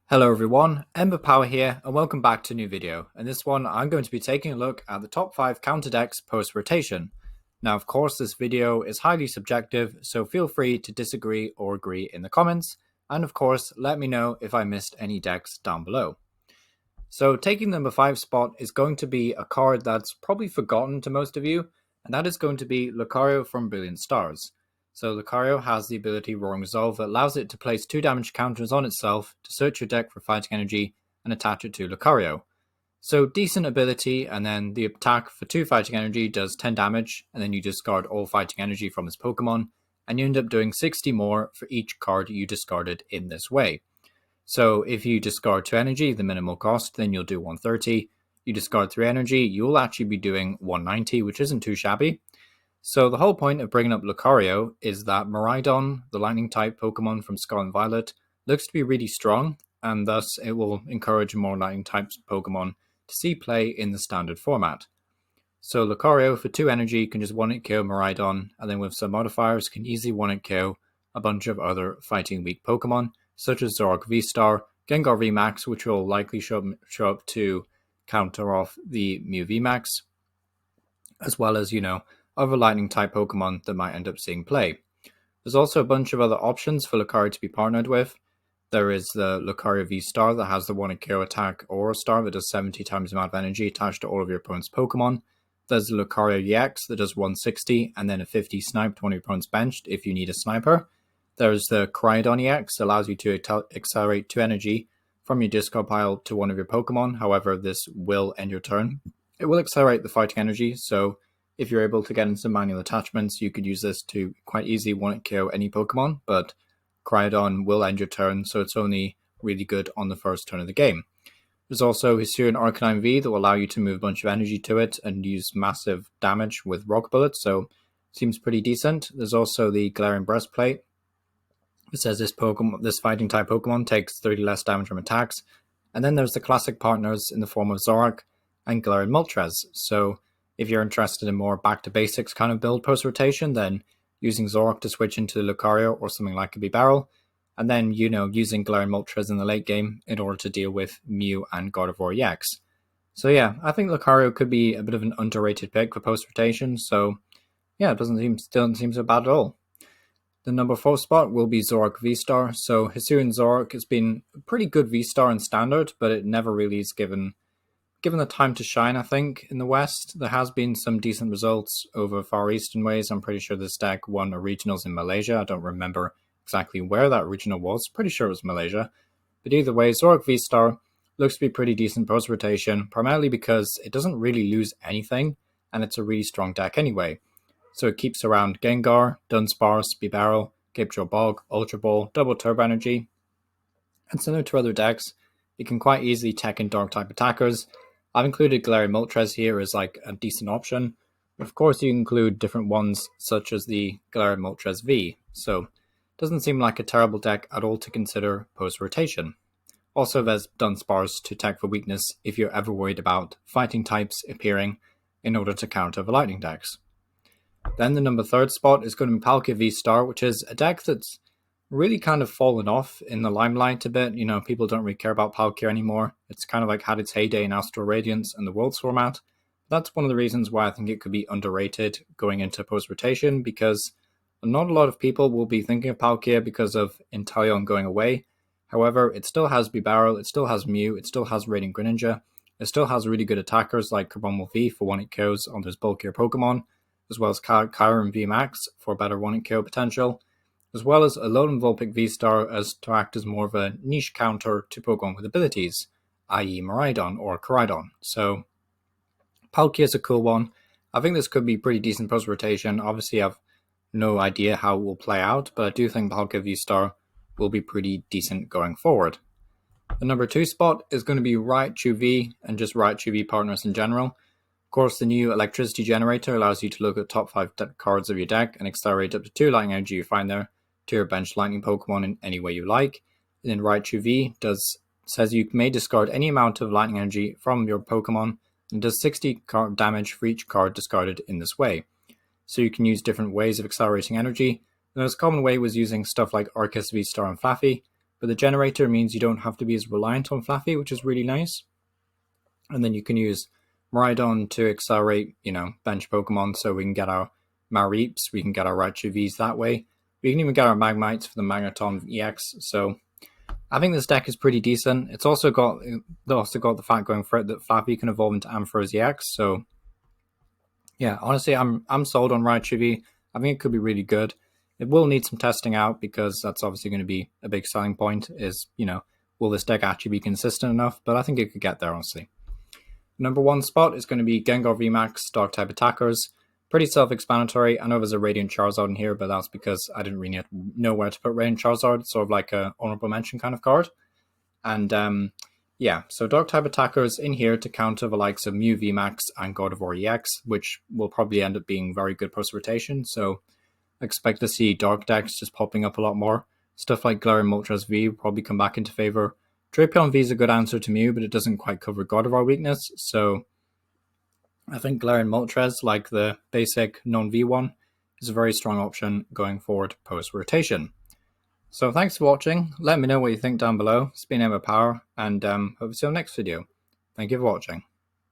Hello everyone, Ember Power here and welcome back to a new video. In this one I'm going to be taking a look at the top 5 counter decks post rotation. Now of course this video is highly subjective, so feel free to disagree or agree in the comments, and of course let me know if I missed any decks down below. So taking the number 5 spot is going to be a card that's probably forgotten to most of you, and that is going to be Lucario from Brilliant Stars. So Lucario has the ability Roaring Resolve that allows it to place 2 damage counters on itself to search your deck for fighting energy and attach it to Lucario. So decent ability, and then the attack for 2 fighting energy does 10 damage, and then you discard all fighting energy from this Pokemon, and you end up doing 60 more for each card you discarded in this way. So if you discard 2 energy, the minimal cost, then you'll do 130. You discard 3 energy, you'll actually be doing 190, which isn't too shabby. So the whole point of bringing up Lucario is that Miraidon, the lightning type Pokemon from Scarlet and Violet, looks to be really strong, and thus it will encourage more lightning type Pokemon to see play in the standard format. So Lucario for 2 energy can just 1-hit KO Miraidon, and then with some modifiers can easily 1-hit KO a bunch of other fighting weak Pokemon, such as Zoroark Vstar, Gengar Vmax, which will likely show up to counter off the Mew Vmax, as well as, other lightning type Pokemon that might end up seeing play. There's also a bunch of other options for Lucario to be partnered with. There is the Lucario Vstar that has the 1-hit KO attack Aura Star that does 70 times the amount of energy attached to all of your opponent's Pokemon. There's the Lucario EX that does 160 and then a 50 snipe to one of your opponent's benched if you need a sniper. There's the Cryogon EX that allows you to accelerate 2 energy from your discard pile to one of your Pokemon. However, this will end your turn. It will accelerate the fighting energy, so if you're able to get in some manual attachments, you could use this to quite easily 1-hit KO any Pokemon, but Cryogon will end your turn, so it's only really good on the first turn of the game. There's also Hisuian Arcanine V that will allow you to move a bunch of energy to it and use massive damage with Rock Bullets, so seems pretty decent. There's also the Galarian Breastplate. It says this fighting type Pokemon takes 30 less damage from attacks. And then there's the classic partners in the form of Zoroark and Galarian Moltres. So if you're interested in more back to basics kind of build post rotation, then using Zoroark to switch into Lucario or something like a Bibarel, and then using Galarian Moltres in the late game in order to deal with Mew and Gardevoir EX. So yeah, I think Lucario could be a bit of an underrated pick for post rotation. So yeah, it doesn't seem so bad at all. The number 4 spot will be Zoroark Vstar. So Hisuian Zoroark has been a pretty good V-Star in Standard, but it never really is given the time to shine, I think, in the West. There has been some decent results over Far Eastern ways. I'm pretty sure this deck won a regionals in Malaysia. I don't remember exactly where that regional was. Pretty sure it was Malaysia. But either way, Zoroark Vstar looks to be pretty decent post-rotation, primarily because it doesn't really lose anything, and it's a really strong deck anyway. So it keeps around Gengar, Dunsparce, Bibarel, Cape Bog, Ultra Ball, Double Turbo Energy. And similar to other decks, it can quite easily tech in Dark type attackers. I've included Galarian Moltres here as like a decent option. But of course you can include different ones such as the Galarian Moltres V. So it doesn't seem like a terrible deck at all to consider post-rotation. Also there's Dunsparce to tech for weakness if you're ever worried about fighting types appearing in order to counter the lightning decks. Then the number 3 spot is going to be Palkia Vstar, which is a deck that's really kind of fallen off in the limelight a bit. People don't really care about Palkia anymore. It's kind of like had its heyday in Astral Radiance and the Worlds format. That's one of the reasons why I think it could be underrated going into post-rotation, because not a lot of people will be thinking of Palkia because of Inteleon going away. However, it still has Bibarel, it still has Mew, it still has Radiant Greninja, it still has really good attackers like Carbuncle V for 1-hit KOs on those bulkier Pokemon, as well as Kyurem VMAX for better 1-hit KO potential, as well as a Alolan Vulpix V-Star as to act as more of a niche counter to Pokemon with abilities, i.e. Miraidon or Koraidon. So Palkia is a cool one. I think this could be pretty decent post-rotation. Obviously I have no idea how it will play out, but I do think Palkia V-Star will be pretty decent going forward. The number 2 spot is going to be Raichu V and just Raichu V partners in general. Of course, the new electricity generator allows you to look at top 5 cards of your deck and accelerate up to 2 lightning energy you find there to your bench lightning Pokemon in any way you like. And then Raichu V says you may discard any amount of lightning energy from your Pokemon and does 60 damage for each card discarded in this way. So you can use different ways of accelerating energy. The most common way was using stuff like Arceus Vstar and Flaffy, but the generator means you don't have to be as reliant on Flaffy, which is really nice. And then you can use Miraidon to accelerate, bench Pokemon, so we can get our Mareeps, we can get our Raichu Vs that way. We can even get our Magmites for the Magneton EX, so I think this deck is pretty decent. It's also got the fact going for it that Flappy can evolve into Ampharos EX, so yeah, honestly, I'm sold on Raichu V. I think it could be really good. It will need some testing out because that's obviously going to be a big selling point is, will this deck actually be consistent enough? But I think it could get there, honestly. Number 1 spot is going to be Gengar Vmax, Dark-type attackers. Pretty self-explanatory. I know there's a Radiant Charizard in here, but that's because I didn't really know where to put Radiant Charizard. It's sort of like a honorable mention kind of card. And yeah, so Dark-type attackers in here to counter the likes of Mew Vmax and Gardevoir EX, which will probably end up being very good post-rotation. So expect to see Dark decks just popping up a lot more. Stuff like Galarian Moltres V will probably come back into favor. Drapion V is a good answer to Mew, but it doesn't quite cover Gardevoir weakness, so I think Galarian Moltres, like the basic non-V one, is a very strong option going forward post-rotation. So thanks for watching. Let me know what you think down below. It's been Emma Power, and hope to see you on the next video. Thank you for watching.